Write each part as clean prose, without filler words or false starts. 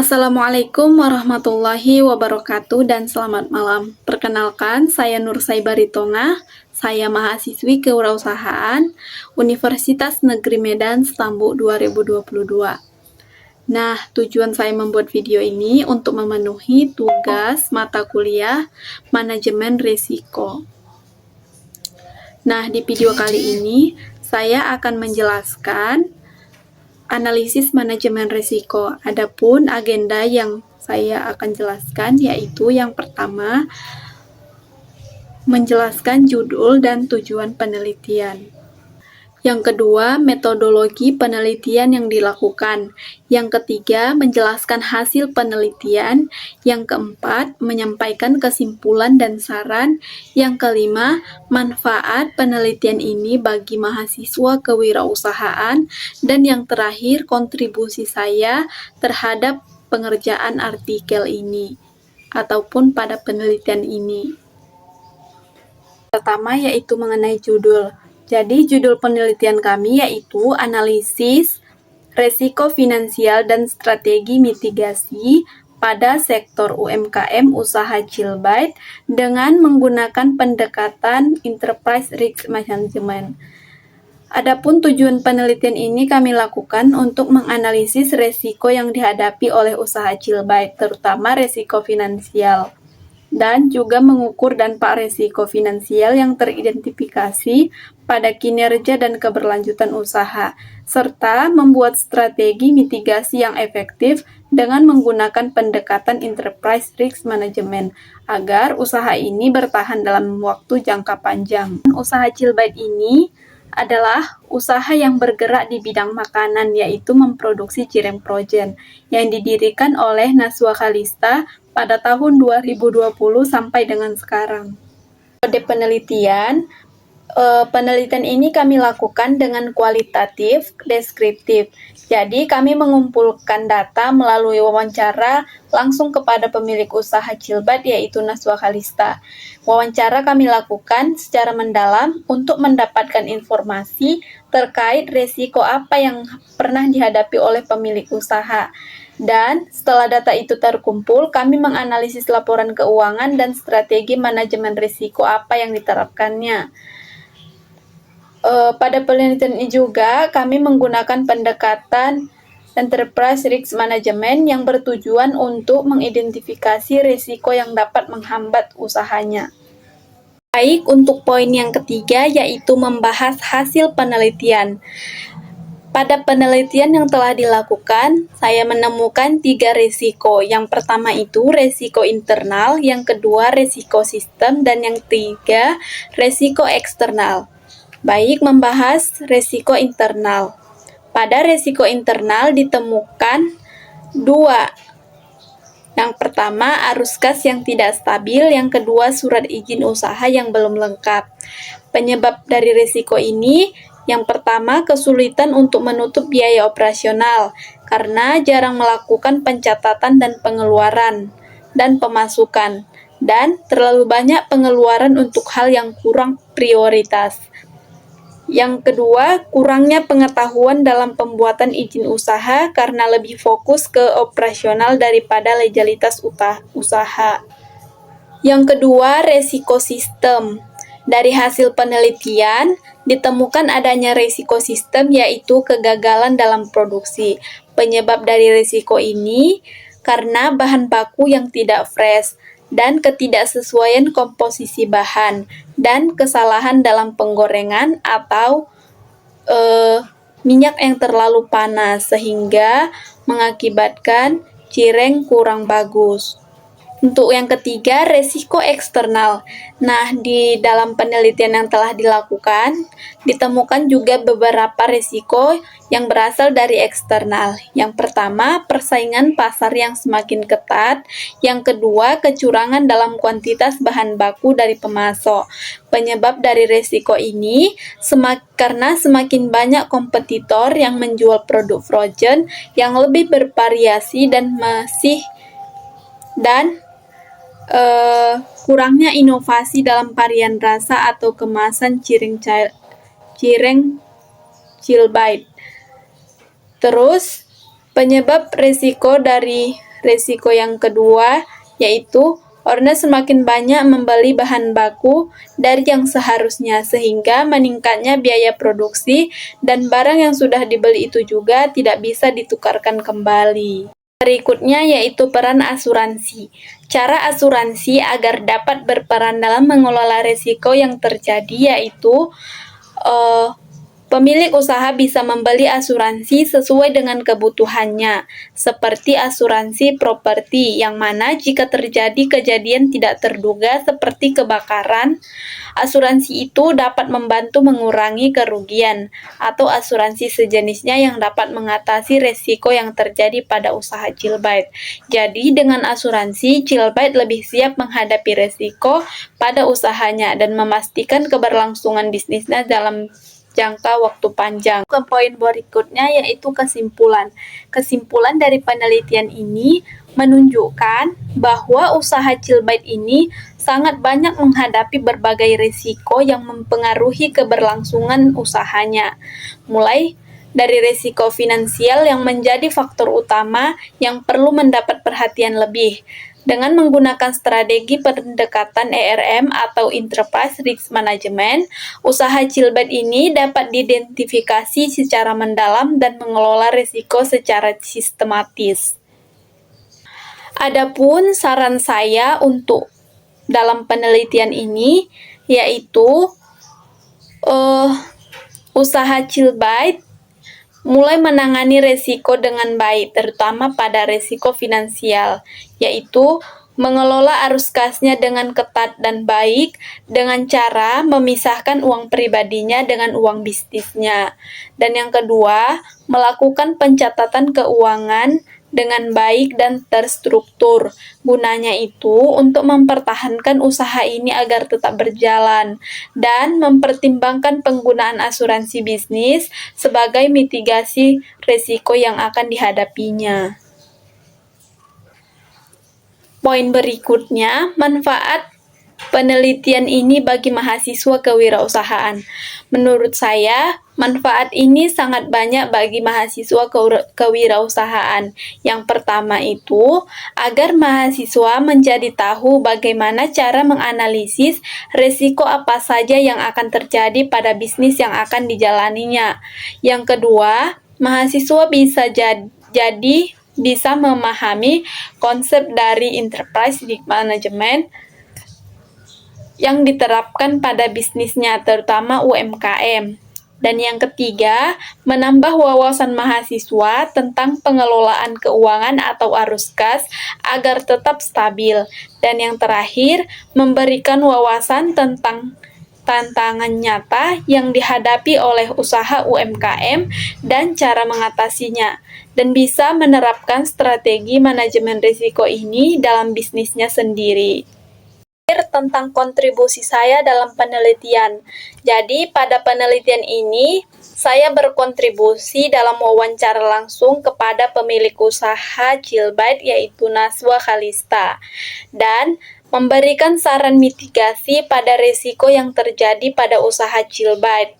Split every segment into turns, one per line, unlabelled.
Assalamualaikum warahmatullahi wabarakatuh dan selamat malam. Perkenalkan, saya Nur Saibaritonga. Saya mahasiswi Kewirausahaan Universitas Negeri Medan Stambu 2022. Nah, tujuan saya membuat video ini untuk memenuhi tugas mata kuliah Manajemen Risiko. Nah, di video kali ini saya akan menjelaskan analisis manajemen risiko. Adapun agenda yang saya akan jelaskan yaitu yang pertama, menjelaskan judul dan tujuan penelitian. Yang kedua, metodologi penelitian yang dilakukan. Yang ketiga, menjelaskan hasil penelitian. Yang keempat, menyampaikan kesimpulan dan saran. Yang kelima, manfaat penelitian ini bagi mahasiswa kewirausahaan. Dan yang terakhir, kontribusi saya terhadap pengerjaan artikel ini ataupun pada penelitian ini. Pertama yaitu mengenai judul. Jadi judul penelitian kami yaitu analisis resiko finansial dan strategi mitigasi pada sektor UMKM usaha Chillbite dengan menggunakan pendekatan Enterprise Risk Management. Adapun tujuan penelitian ini kami lakukan untuk menganalisis resiko yang dihadapi oleh usaha Chillbite, terutama resiko finansial, dan juga mengukur dampak resiko finansial yang teridentifikasi pada kinerja dan keberlanjutan usaha, serta membuat strategi mitigasi yang efektif dengan menggunakan pendekatan Enterprise Risk Management agar usaha ini bertahan dalam waktu jangka panjang. Usaha Chillbite ini adalah usaha yang bergerak di bidang makanan, yaitu memproduksi cireng projen yang didirikan oleh Naswa Khalista pada tahun 2020 sampai dengan sekarang. Pada penelitian ini kami lakukan dengan kualitatif, deskriptif. Jadi kami mengumpulkan data melalui wawancara langsung kepada pemilik usaha Chillbite yaitu Naswa Khalista. Wawancara kami lakukan secara mendalam untuk mendapatkan informasi terkait resiko apa yang pernah dihadapi oleh pemilik usaha. Dan setelah data itu terkumpul, kami menganalisis laporan keuangan dan strategi manajemen risiko apa yang diterapkannya. Pada penelitian ini juga kami menggunakan pendekatan Enterprise Risk Management yang bertujuan untuk mengidentifikasi risiko yang dapat menghambat usahanya. Baik, untuk poin yang ketiga yaitu membahas hasil penelitian. Pada penelitian yang telah dilakukan, saya menemukan 3 risiko. Yang pertama itu risiko internal, yang kedua risiko sistem, dan yang ketiga risiko eksternal. Baik, membahas risiko internal. Pada risiko internal ditemukan 2. Yang pertama, arus kas yang tidak stabil. Yang kedua, surat izin usaha yang belum lengkap. Penyebab dari risiko ini, yang pertama, kesulitan untuk menutup biaya operasional karena jarang melakukan pencatatan dan pengeluaran dan pemasukan, dan terlalu banyak pengeluaran untuk hal yang kurang prioritas. Yang kedua, kurangnya pengetahuan dalam pembuatan izin usaha karena lebih fokus ke operasional daripada legalitas usaha. Yang kedua, resiko sistem. Dari hasil penelitian, ditemukan adanya resiko sistem yaitu kegagalan dalam produksi. Penyebab dari resiko ini karena bahan baku yang tidak fresh, dan ketidaksesuaian komposisi bahan, dan kesalahan dalam penggorengan atau minyak yang terlalu panas sehingga mengakibatkan cireng kurang bagus. Untuk yang ketiga, resiko eksternal. Nah, di dalam penelitian yang telah dilakukan, ditemukan juga beberapa resiko yang berasal dari eksternal. Yang pertama, persaingan pasar yang semakin ketat. Yang kedua, kecurangan dalam kuantitas bahan baku dari pemasok. Penyebab dari resiko ini karena semakin banyak kompetitor yang menjual produk frozen yang lebih bervariasi dan kurangnya inovasi dalam varian rasa atau kemasan cireng Chillbite. Terus, penyebab resiko dari Resiko yang kedua yaitu owner semakin banyak membeli bahan baku dari yang seharusnya sehingga meningkatnya biaya produksi dan barang yang sudah dibeli itu juga tidak bisa ditukarkan kembali. Berikutnya yaitu peran asuransi. Cara asuransi agar dapat berperan dalam mengelola risiko yang terjadi yaitu pemilik usaha bisa membeli asuransi sesuai dengan kebutuhannya, seperti asuransi properti, yang mana jika terjadi kejadian tidak terduga seperti kebakaran, asuransi itu dapat membantu mengurangi kerugian, atau asuransi sejenisnya yang dapat mengatasi risiko yang terjadi pada usaha Chillbite. Jadi, dengan asuransi, Chillbite lebih siap menghadapi risiko pada usahanya dan memastikan keberlangsungan bisnisnya dalam jangka waktu panjang. Ke poin berikutnya yaitu kesimpulan. Kesimpulan dari penelitian ini menunjukkan bahwa usaha Chillbite ini sangat banyak menghadapi berbagai risiko yang mempengaruhi keberlangsungan usahanya. Mulai dari risiko finansial yang menjadi faktor utama yang perlu mendapat perhatian lebih. Dengan menggunakan strategi pendekatan ERM atau Enterprise Risk Management, usaha Chillbite ini dapat diidentifikasi secara mendalam dan mengelola risiko secara sistematis. Adapun saran saya untuk dalam penelitian ini yaitu usaha Chillbite mulai menangani risiko dengan baik, terutama pada risiko finansial, yaitu mengelola arus kasnya dengan ketat dan baik dengan cara memisahkan uang pribadinya dengan uang bisnisnya. Dan yang kedua, melakukan pencatatan keuangan dengan baik dan terstruktur. Gunanya itu untuk mempertahankan usaha ini agar tetap berjalan dan mempertimbangkan penggunaan asuransi bisnis sebagai mitigasi risiko yang akan dihadapinya. Poin berikutnya, manfaat penelitian ini bagi mahasiswa kewirausahaan. Menurut saya, manfaat ini sangat banyak bagi mahasiswa kewirausahaan. Yang pertama itu, agar mahasiswa menjadi tahu bagaimana cara menganalisis risiko apa saja yang akan terjadi pada bisnis yang akan dijalaninya. Yang kedua, mahasiswa bisa memahami konsep dari enterprise risk management yang diterapkan pada bisnisnya, terutama UMKM. Dan yang ketiga, menambah wawasan mahasiswa tentang pengelolaan keuangan atau arus kas agar tetap stabil. Dan yang terakhir, memberikan wawasan tentang tantangan nyata yang dihadapi oleh usaha UMKM dan cara mengatasinya, dan bisa menerapkan strategi manajemen risiko ini dalam bisnisnya sendiri. Tentang kontribusi saya dalam penelitian. Jadi, pada penelitian ini, saya berkontribusi dalam wawancara langsung kepada pemilik usaha Chillbite yaitu Naswa Khalista, dan memberikan saran mitigasi pada risiko yang terjadi pada usaha Chillbite.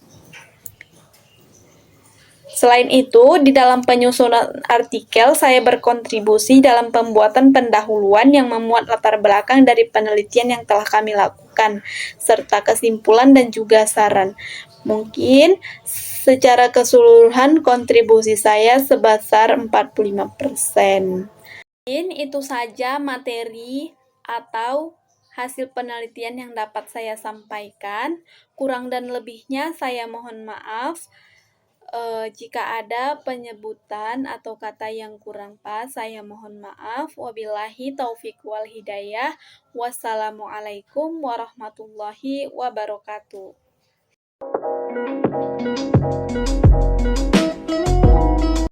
Selain itu, di dalam penyusunan artikel, saya berkontribusi dalam pembuatan pendahuluan yang memuat latar belakang dari penelitian yang telah kami lakukan, serta kesimpulan dan juga saran. Mungkin secara keseluruhan kontribusi saya sebesar 45%. Mungkin itu saja materi atau hasil penelitian yang dapat saya sampaikan. Kurang dan lebihnya saya mohon maaf. Jika ada penyebutan atau kata yang kurang pas, saya mohon maaf. Wabillahi taufik wal hidayah. Wassalamualaikum warahmatullahi wabarakatuh.